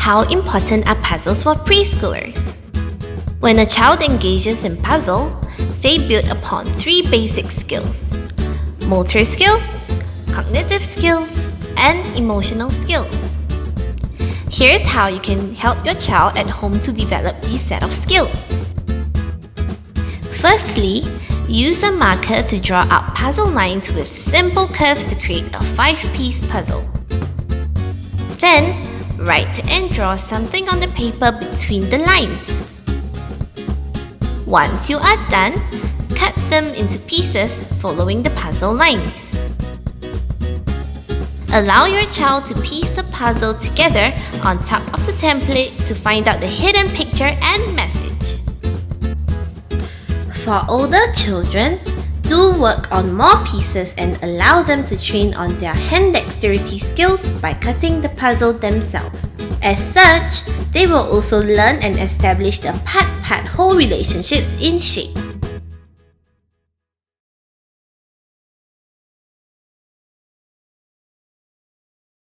How important are puzzles for preschoolers? When a child engages in puzzle, they build upon 3 basic skills: motor skills, cognitive skills, and emotional skills. Here's how you can help your child at home to develop these set of skills. Firstly, use a marker to draw out puzzle lines with simple curves to create a 5-piece puzzle. Then, write and draw something on the paper between the lines. Once you are done, cut them into pieces following the puzzle lines. Allow your child to piece the puzzle together on top of the template to find out the hidden picture and message. For older children, do work on more pieces and allow them to train on their hand dexterity skills by cutting the puzzle themselves. As such, they will also learn and establish the part-part whole relationships in shape.